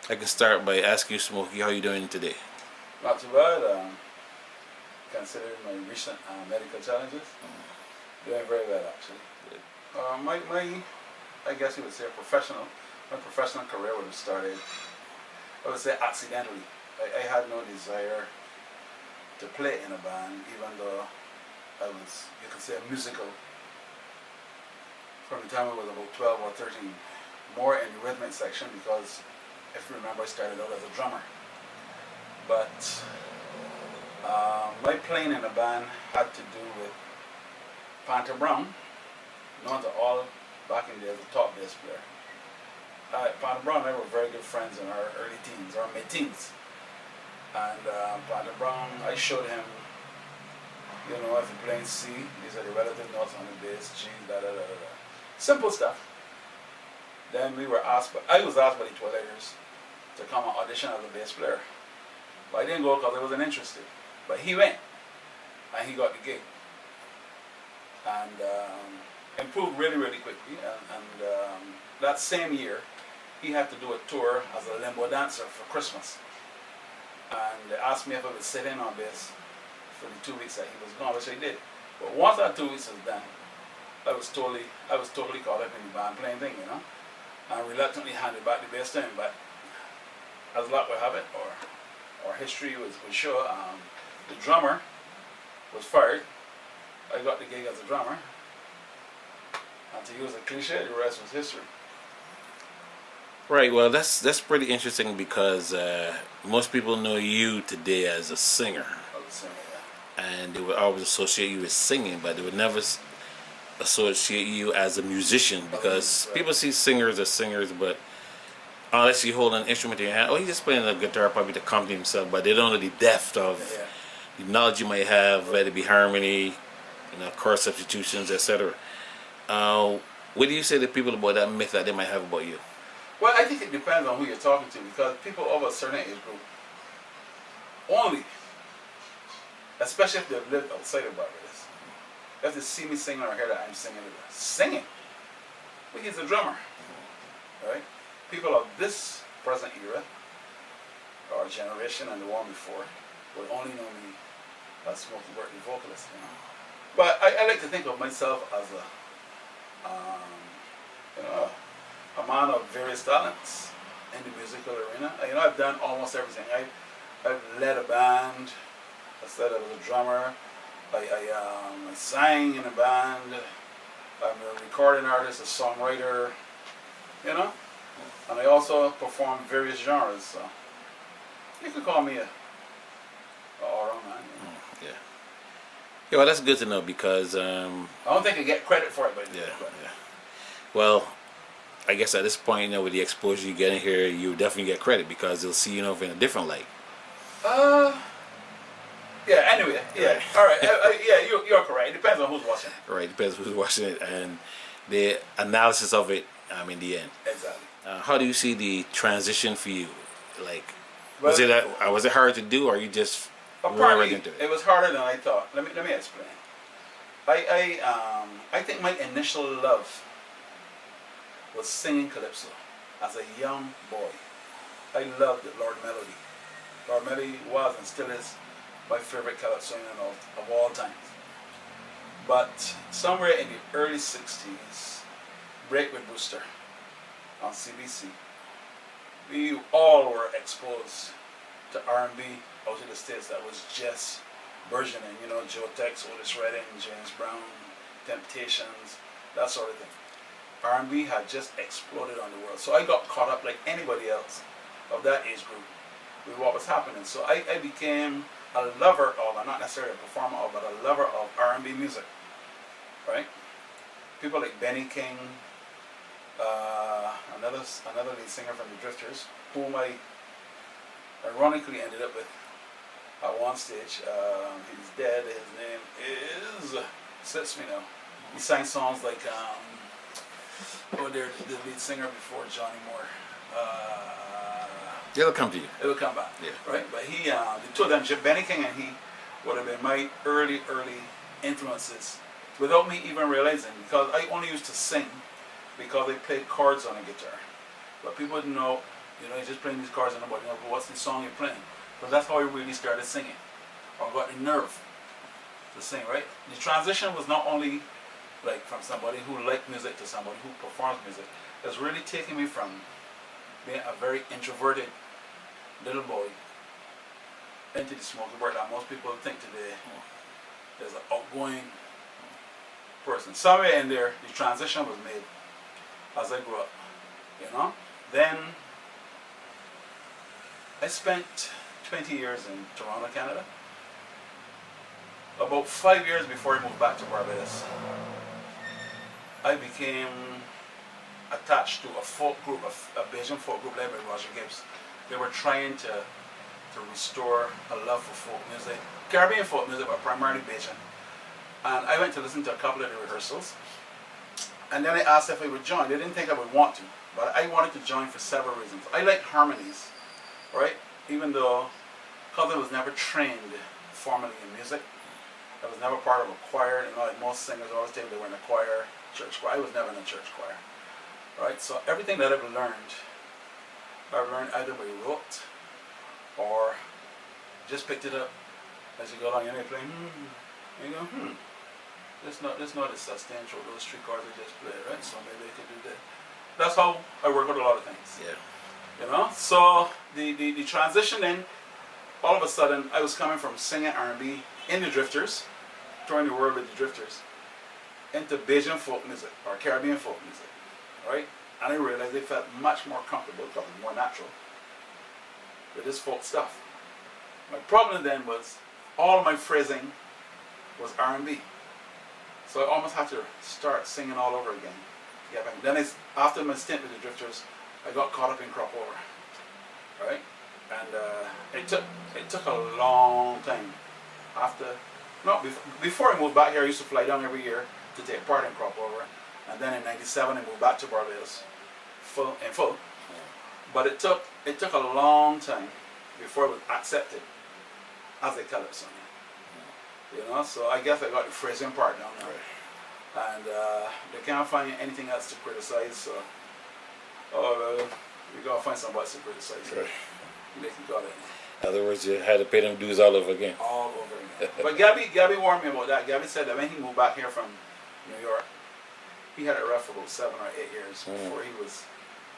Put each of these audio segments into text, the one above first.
I can start by asking you, Smokey, how you doing today? Not too bad. Considering my recent medical challenges, doing very well actually. Good. I guess you would say my professional career would have started, I would say accidentally. I had no desire to play in a band, even though I was, you could say, a musical from the time I was about 12 or 13. More in the rhythmic section because, if you remember, I started out as a drummer. But my playing in a band had to do with Panther Brown, known to all back in the day as a top bass player. Panther Brown and I were very good friends in our early teens, or mid-teens. And Panther Brown, I showed him, if you're playing C, these are the relative notes on the bass, G, da da da da da. Simple stuff. Then I was asked by the Twilights to come and audition as a bass player. But I didn't go because I wasn't interested. But he went, and he got the gig. And improved really, really quickly. And that same year, he had to do a tour as a limbo dancer for Christmas. And they asked me if I would sit in on bass for the 2 weeks that he was gone, which I did. But once that 2 weeks was done, I was totally caught up in the band playing thing, and reluctantly handed back the bass to him. But as luck would have it, or history would show, the drummer was fired. I got the gig as a drummer. And to use a cliche, the rest was history. Right. Well, that's pretty interesting because most people know you today as a singer, I was saying, and they would always associate you with singing, but they would never associate you as a musician because people see singers as singers, but unless you hold an instrument in your hand, he's just playing the guitar probably to accompany himself, but they don't know the depth of the knowledge you might have, whether it be harmony, chord substitutions, etc. What do you say to people about that myth that they might have about you? Well, I think it depends on who you're talking to, because people of a certain age group only, especially if they've lived outside of Barbados, if they see me singing or hear that I'm singing, well, he's a drummer, right? People of this present era, or generation and the one before, would only know me as Smokey Burke, the vocalist. But I like to think of myself as a man of various talents in the musical arena. I've done almost everything. I've led a band. I started as a drummer. I sang in a band. I'm a recording artist, a songwriter. And I also perform various genres. So you could call me a all-around man. Yeah. Yeah, well, that's good to know because I don't think I get credit for it, but yeah. Well, I guess at this point, with the exposure you get in here, you definitely get credit because they'll see you in a different light. Yeah. Anyway, yeah. Right. All right. Yeah, you're correct. It depends on who's watching. Right. Depends who's watching it and the analysis of it. In the end. Exactly. How do you see the transition for you? Like, was it hard to do, or you just were right into it? It was harder than I thought. Let me explain. I think my initial love was singing calypso as a young boy. I loved Lord Melody. Lord Melody was and still is my favorite calypso of all times. But somewhere in the early 60s, Break with Brewster on CBC, we all were exposed to R&B out of the States that was just burgeoning. Joe Tex, Otis Redding, James Brown, Temptations, that sort of thing. R&B had just exploded on the world. So I got caught up like anybody else of that age group with what was happening. So I became a lover of, not necessarily a performer of, but a lover of R&B music, right? People like Benny King, another lead singer from the Drifters, whom I ironically ended up with at one stage. He's dead. His name slips me now. He sang songs like the lead singer before Johnny Moore. It'll come to you. It'll come back. Yeah. Right. But he, the two of them, Benny King and he, would have been my early influences, without me even realizing, because I only used to sing because I played chords on a guitar. But people didn't know You know, you're just playing these chords and nobody knows, but what's the song you're playing? Because that's how I really started singing, or got the nerve to sing, right? The transition was not only like from somebody who liked music to somebody who performs music. It's really taking me from being a very introverted little boy into the Smokey Burke that most people think today is an outgoing person. Somewhere in there, the transition was made as I grew up, you know. Then I spent 20 years in Toronto, Canada. About 5 years before I moved back to Barbados, I became attached to a folk group, a Bajan folk group led by Roger Gibbs. They were trying to restore a love for folk music, Caribbean folk music, but primarily Bajan. And I went to listen to a couple of the rehearsals. And then I asked if I would join. They didn't think I would want to, but I wanted to join for several reasons. I like harmonies, right? Even though, because I was never trained formally in music, I was never part of a choir. You know, like most singers always say they were in a choir, church choir. I was never in a church choir, right? So everything that I've learned either by rote or just picked it up as you go along. And you play, and you go, It's not as substantial, those three chords I just played, right? So maybe I could do that. That's how I work with a lot of things. Yeah. You know? So the transition then, all of a sudden, I was coming from singing R&B in the Drifters, touring the world with the Drifters, into Bajan folk music, or Caribbean folk music, right? And I realized they felt much more comfortable, because it was more natural, with this folk stuff. My problem then was, all of my phrasing was R&B. So I almost had to start singing all over again. Yeah, then after my stint with the Drifters, I got caught up in crop over, right? And it took a long time. Before I moved back here, I used to fly down every year to take part in crop over, and then in '97 I moved back to Barbados, full. But it took a long time before it was accepted as a calypso. You know, so I guess I got the phrasing part down there. Right. And they can't find anything else to criticize, so we gotta find somebody to criticize. Right. They got it. In other words, you had to pay them dues all over again. All over again. But Gabby warned me about that. Gabby said that when he moved back here from New York, he had it rough for about 7 or 8 years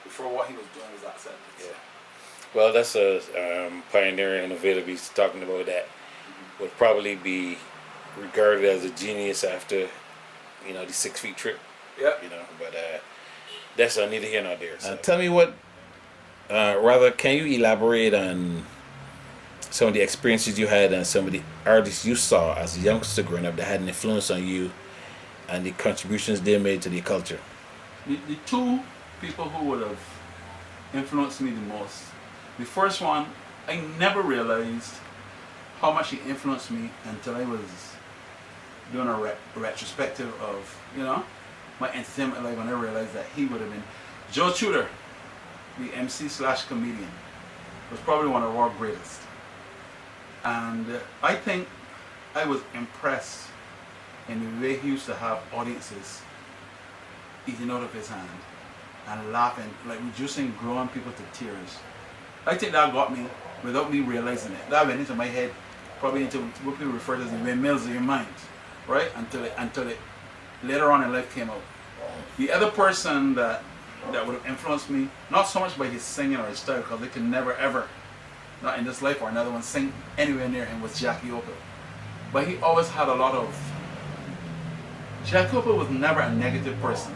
before what he was doing was accepted. Yeah. Well, that's a pioneer innovator. He's talking about that. Would probably be regarded as a genius after, the 6 feet trip. Yeah. But that's neither here nor there. So. Tell me what, can you elaborate on some of the experiences you had and some of the artists you saw as a youngster growing up that had an influence on you and the contributions they made to the culture? The two people who would have influenced me the most, the first one, I never realized how much he influenced me until I was doing a retrospective of, my entertainment life, when I realized that he would have been Joe Tudor, the MC/comedian, was probably one of our greatest. And I think I was impressed in the way he used to have audiences eating out of his hand and laughing, like reducing growing people to tears. I think that got me without me realizing it. That went into my head, probably into what people refer to as the windmills of your mind, right? Until it later on in life came out. The other person that would have influenced me, not so much by his singing or his style, because they could never ever, not in this life or another one, sing anywhere near him, was Jackie Opel. But he always had a lot of. Jackie Opel was never a negative person,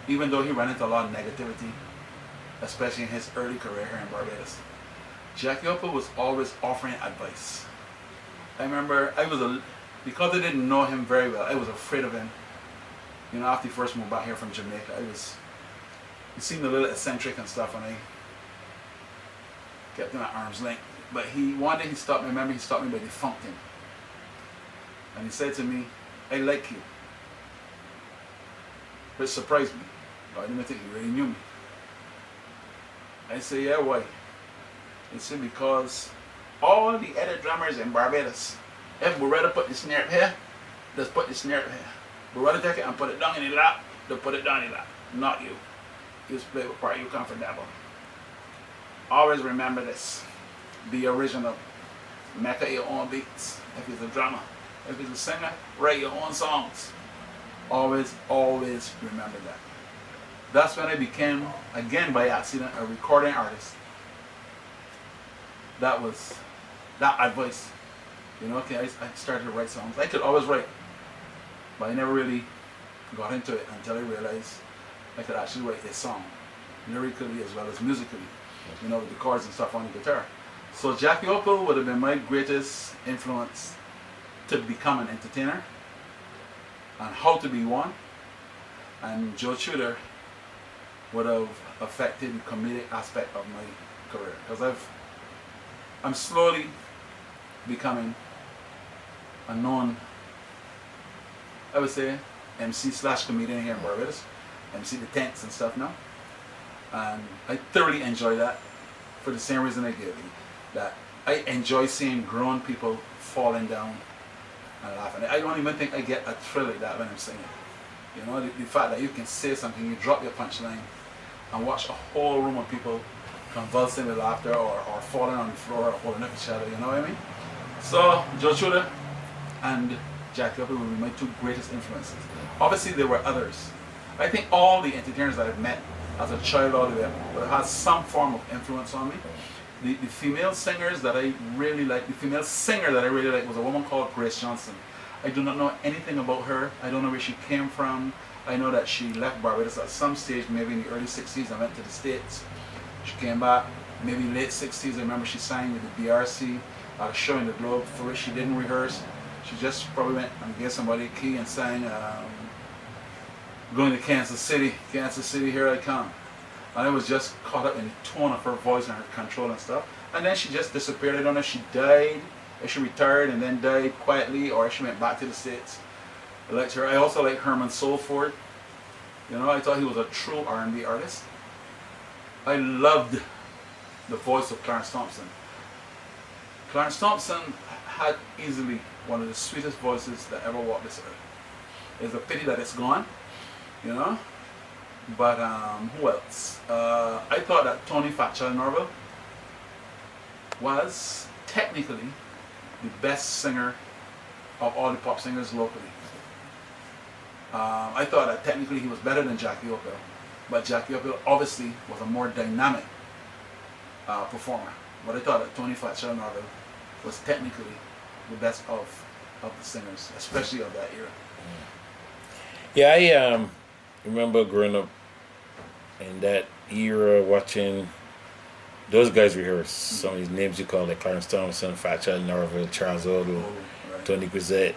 even though he ran into a lot of negativity, especially in his early career here in Barbados. Jackie Opel was always offering advice. I remember because I didn't know him very well, I was afraid of him. After he first moved back here from Jamaica, he seemed a little eccentric and stuff, and I kept him at arm's length. But one day he stopped me. I remember he stopped me by the fountain, and he said to me, "I like you," which surprised me. I didn't think he really knew me. I said, "Yeah, why?" He said, "Because all the other drummers in Barbados, if we rather put the snare here, just put the snare here. We rather take it and put it down in the lap, they put it down in the lap. Not you. You just play with part you comfortable." always remember this. Be original. Make your own beats. If he's a drummer, if he's a singer, write your own songs. Always, always remember that. That's when I became, again by accident, a recording artist. That was that advice. You know, okay, I started to write songs. I could always write, but I never really got into it until I realized I could actually write a song, lyrically as well as musically, you know, with the chords and stuff on the guitar. So Jackie Opel would have been my greatest influence to become an entertainer and how to be one. And Joe Tudor would have affected the comedic aspect of my career, because I'm slowly becoming a known, I would say, MC / comedian here in Barbados. MC the tents and stuff now. And I thoroughly enjoy that for the same reason I gave you. That I enjoy seeing grown people falling down and laughing. I don't even think I get a thrill like that when I'm singing. You know, the fact that you can say something, you drop your punchline, and watch a whole room of people convulsing with laughter or falling on the floor or holding up each other, you know what I mean? So, Joe Tudor and Jackie Opel will be my two greatest influences. Obviously, there were others. I think all the entertainers that I've met as a child all the way up would have had some form of influence on me. The female singers that I really like, the female singer that I really like was a woman called Grace Johnson. I do not know anything about her. I don't know where she came from. I know that she left Barbados at some stage, maybe in the early 60s, and went to the States. She came back, maybe late 60s. I remember she sang with the BRC at a show in the Globe for which she didn't rehearse. She just probably went and gave somebody a key and sang, going to Kansas City, here I come. And I was just caught up in the tone of her voice and her control and stuff. And then she just disappeared. I don't know if she died, if she retired and then died quietly, or if she went back to the States. I liked her. I also like Herman Solford. You know, I thought he was a true R&B artist. I loved the voice of Clarence Thompson. Clarence Thompson had easily one of the sweetest voices that ever walked this earth. It's a pity that it's gone, you know. But who else? I thought that Tony Fatchell Norville was technically the best singer of all the pop singers locally. I thought that technically he was better than Jackie Opel, but Jackie Opel obviously was a more dynamic performer. But I thought that Tony Fatchell Norville was technically the best of the singers, especially of that era. Yeah, I remember growing up in that era watching those guys rehearse. Some of these names you call, like Clarence Thompson, Fatchell Norville, Charles Odo, right. Tony Grisette.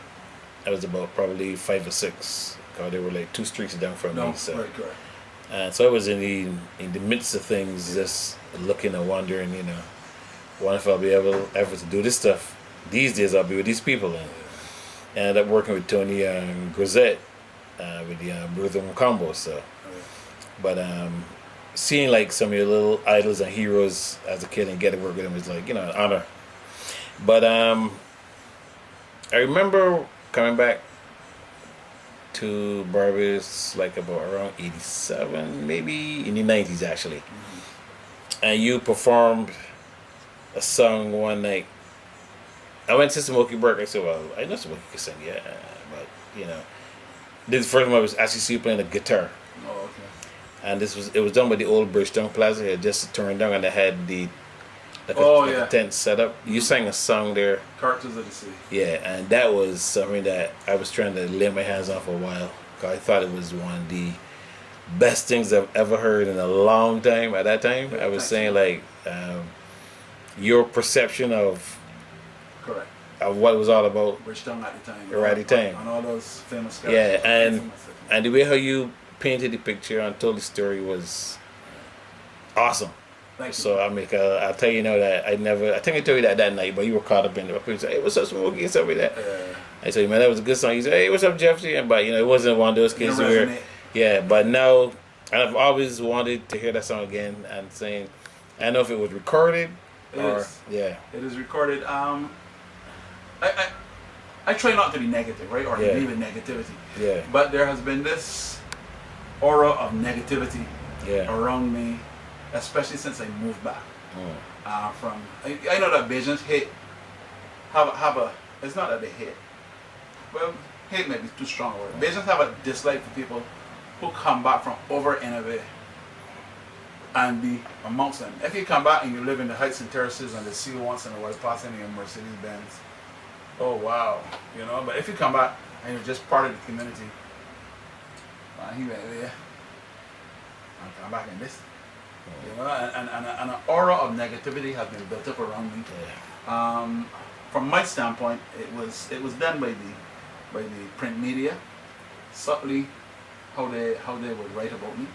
I was about probably 5 or 6. Because they were like 2 streets down from me. So. Right. And so I was in the midst of things, just looking and wondering, you know, wondering if I'll be able ever to do this stuff. These days I'll be with these people. And I ended up working with Tony and Grisette with the Rhythm Combo. So. But seeing like some of your little idols and heroes as a kid and getting to work with them is like, you know, an honor. But I remember coming back to Barbados like about around 87, maybe in the 90s actually. Mm-hmm. And you performed a song one night. I went to Smokey Burke. I said, well, I know Smokey can sing, yeah. But, you know, this is the first time I was actually see you playing the guitar. Oh, okay. And it was done by the old Bridgetown Plaza. It just turned down and they had the tent set up. You sang a song there. Characters of the Sea. Yeah, and that was something that I was trying to lay my hands on for a while. Cause I thought it was one of the best things I've ever heard in a long time. At that time, I was saying like your perception of correct of what it was all about. Bridgetown at the time. Right at the time. And all those famous guys. Yeah, and the way how you painted the picture and told the story was awesome. Thank you. So I'll tell you now that I think I told you that night, but you were caught up in it. People say, hey, what's up, Smokey, and stuff like that. I told you, man, that was a good song. You said, hey, what's up, Jeffrey? But you know, it wasn't one of those cases where, yeah. But now, and I've always wanted to hear that song again and saying, I don't know if it was recorded It is recorded. I try not to be negative, right, or believe in negativity. Yeah. But there has been this aura of negativity around me especially since I moved back. Mm. From I know that Bajans have a it's not that they hate. Well, hate may be too strong a word. Bajans have a dislike for people who come back from over innovate and be amongst them. If you come back and you live in the heights and terraces and they see you once in a while passing in your Mercedes Benz, oh wow, you know. But if you come back and you're just part of the community, he went there. I'll come back in this. You know, and an aura of negativity has been built up around me. Yeah. From my standpoint, it was done by the print media, subtly how they would write about me,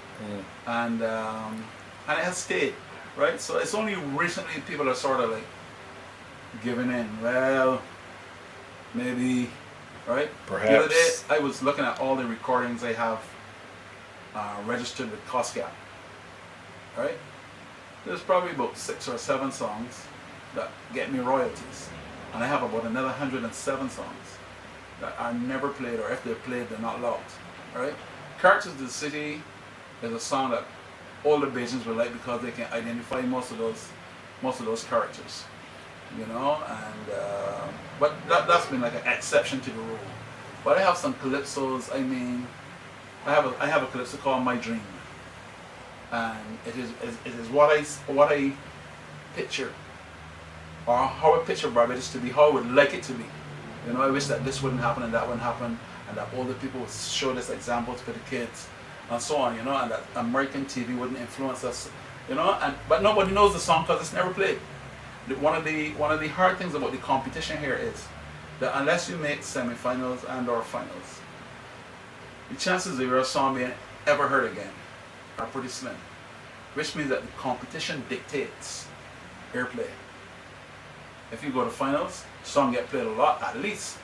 and it has stayed, right? So it's only recently people are sort of like giving in. Well, maybe, right? Perhaps. The other day I was looking at all the recordings I have registered with COSCAP. Right? There's probably about 6 or 7 songs that get me royalties. And I have about another 107 songs that are never played, or if they're played, they're not logged. Right? Characters of the City is a song that all the Bajans will like because they can identify most of those characters. You know, and but that's been like an exception to the rule. But I have some calypsos. I mean, I have a calypso called My Dream. And it is what I picture, or how I picture Barbados to be, how I would like it to be. You know, I wish that this wouldn't happen and that wouldn't happen, and that older people would show this example for the kids, and so on. You know, and that American TV wouldn't influence us. You know, but nobody knows the song because it's never played. One of the hard things about the competition here is that unless you make semifinals and/or finals, the chances of your song being ever heard again are pretty slim, which means that the competition dictates airplay. If you go to finals, song get played a lot, at least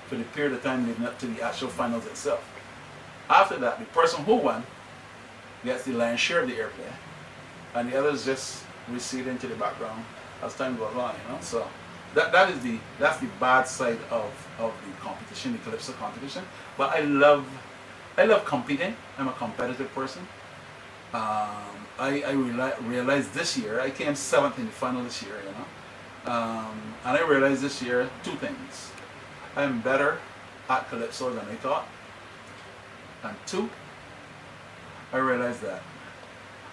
for the period of time leading up to the actual finals itself. After that, the person who won gets the lion's share of the airplay, and the others just recede into the background as time goes on. You know, so that's the bad side of the competition, the calypso competition. But I love competing. I'm a competitive person. I realized this year, I came 7th in the final this year, you know, and I realized this year 2 things. I'm better at calypso than I thought, and 2, I realized that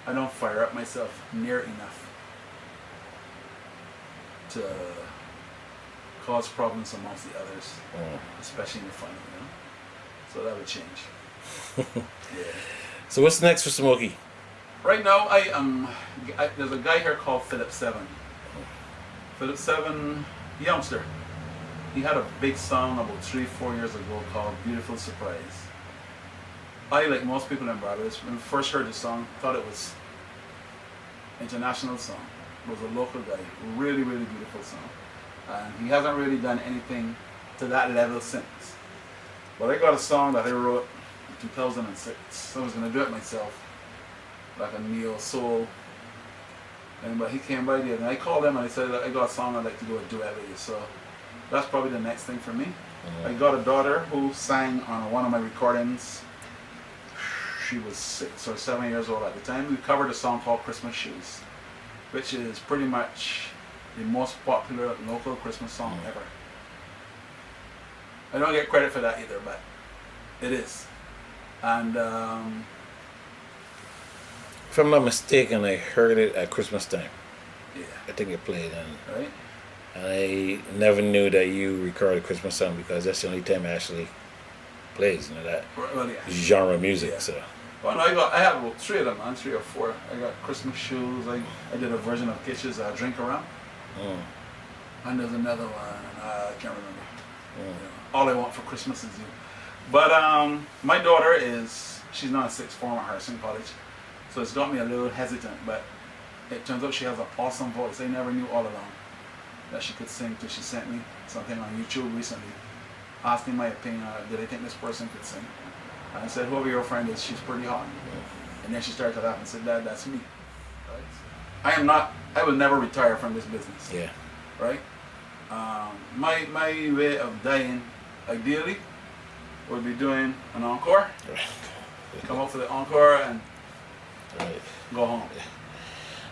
I don't fire up myself near enough to cause problems amongst the others, especially in the final, you know, so that would change. Yeah. So what's next for Smokey? Right now, there's a guy here called Philip 7. Philip 7, youngster. He had a big song about 3-4 years ago called Beautiful Surprise. I, like most people in Barbados, when we first heard the song, thought it was international song. It was a local guy. Really, really beautiful song. And he hasn't really done anything to that level since. But I got a song that I wrote in 2006. I was going to do it myself, like a neo soul. But he came by there and I called him and I said, I got a song I'd like to do a duet with you. So that's probably the next thing for me. I got a daughter who sang on one of my recordings. She was 6 or 7 years old at the time. We covered a song called Christmas Shoes, which is pretty much the most popular local Christmas song ever. I don't get credit for that either, but it is. And if I'm not mistaken, I heard it at Christmas time. yeah, I think it played, and right? I never knew that you recorded Christmas song because that's the only time it actually plays, you know, that Well, yeah. genre music. Yeah. So Well, no, I have about 3 of them, man, 3 or 4. I got Christmas Shoes. I did a version of Kitsch's Drink Around. And there's another one, I can't remember. You know, All I Want for Christmas Is You. But my daughter she's now in 6th form at Harrison College. So it's got me a little hesitant, but it turns out she has an awesome voice. I never knew all along that she could sing till she sent me something on YouTube recently, asking my opinion, did I think this person could sing? And I said, whoever your friend is, she's pretty hot. And then she started to laugh and said, Dad, that's me. Right? I will never retire from this business. yeah, Right? My way of dying, ideally, would be doing an encore. Come up for the encore and right. go home.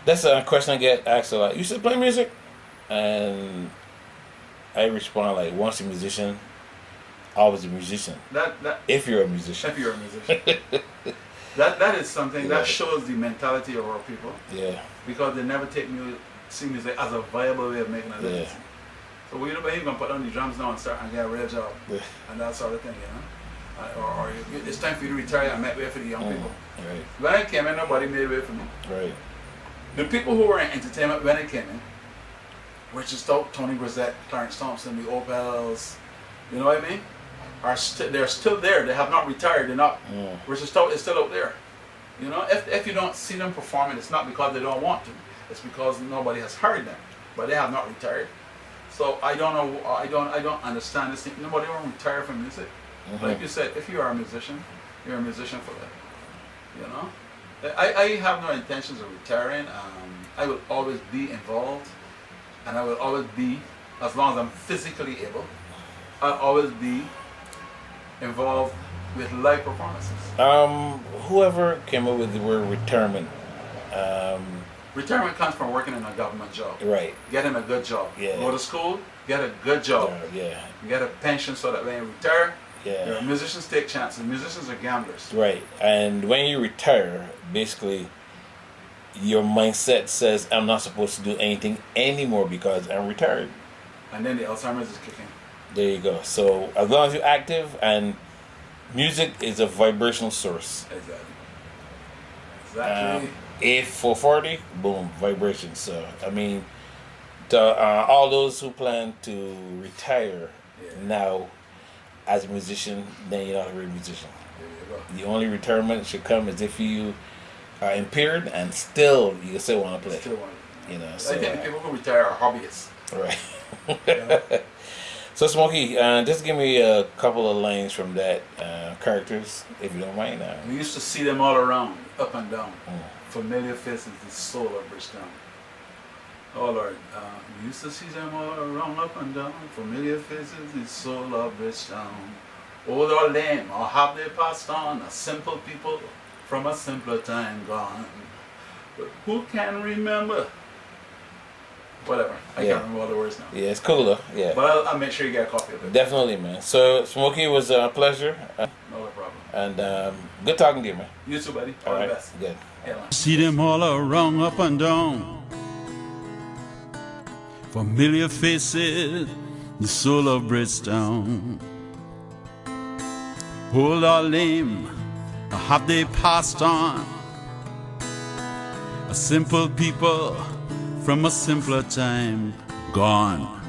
That's a question I get asked a lot. You still play music? And I respond like, once a musician, always a musician. If you're a musician. If you're a musician. that is something that shows the mentality of our people. Yeah. Because they never see music as a viable way of making a living. Yeah. So we don't even put on the drums now and start and get a real job. And that sort of thing, you know. Or it's time for you to retire and make way for the young people. Right. When I came in, nobody made way for me. Right. The people who were in entertainment when I came in, Richard Stout, Tony Grisette, Clarence Thompson, the Opels, you know what I mean? They're still there. They have not retired. They're not. Richard Stout is still out there. You know, if you don't see them performing, it's not because they don't want to. It's because nobody has hired them. But they have not retired. So I don't know. I don't understand this thing. Nobody will retire from music. Like you said, if you are a musician, you're a musician for life. You know, I have no intentions of retiring. I will always be involved, and I will always be, as long as I'm physically able, I'll always be involved with live performances. Whoever came up with the word retirement. Retirement comes from working in a government job. Right. Getting a good job. Yeah. Go to school, get a good job. Yeah. Get a pension so that when you retire, yeah. Musicians take chances. Musicians are gamblers. Right. And when you retire, basically, your mindset says, I'm not supposed to do anything anymore because I'm retired. And then the Alzheimer's is kicking. There you go. So as long as you're active, and music is a vibrational source. Exactly. If for 40, boom, vibration. So I mean, all those who plan to retire now as a musician, then you're not a real musician. There you go. The only retirement should come is if you are impaired and still want to play. Still want to. You know. I So think the people who retire are hobbyists. right. Yeah. So Smokey, just give me a couple of lines from that characters, if you don't mind. We used to see them all around, up and down. Familiar faces, the soul of Bridgetown. Oh Lord, we used to see them all around, up and down. Familiar faces, the soul of Bridgetown. Old or lame, or have they passed on? A simple people from a simpler time gone. But who can remember? Whatever. I can't remember all the words now. Yeah, it's cool though. Yeah. But I'll make sure you get a copy of it. Definitely, man. So Smokey, it was a pleasure. No problem. And good talking to you, man. You too, buddy. All the best. Good. Yeah, man. See them all around, up and down. Familiar faces, the soul of Bridgetown. Old or lame, or have they passed on? A simple people from a simpler time gone.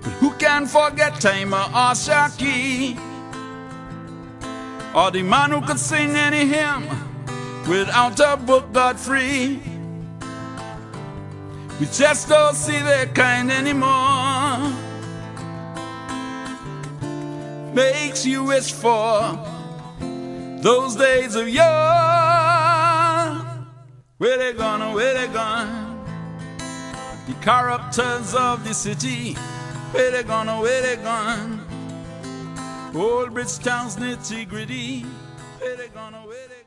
But who can forget Timer or Shaki, or the man who could sing any hymn without a book got free? We just don't see their kind anymore. Makes you wish for those days of yore. Where they gone, where they gone? The characters of the city. Where they gone, where they gone? Old Bridgetown's nitty gritty. Where they gone, where they gone?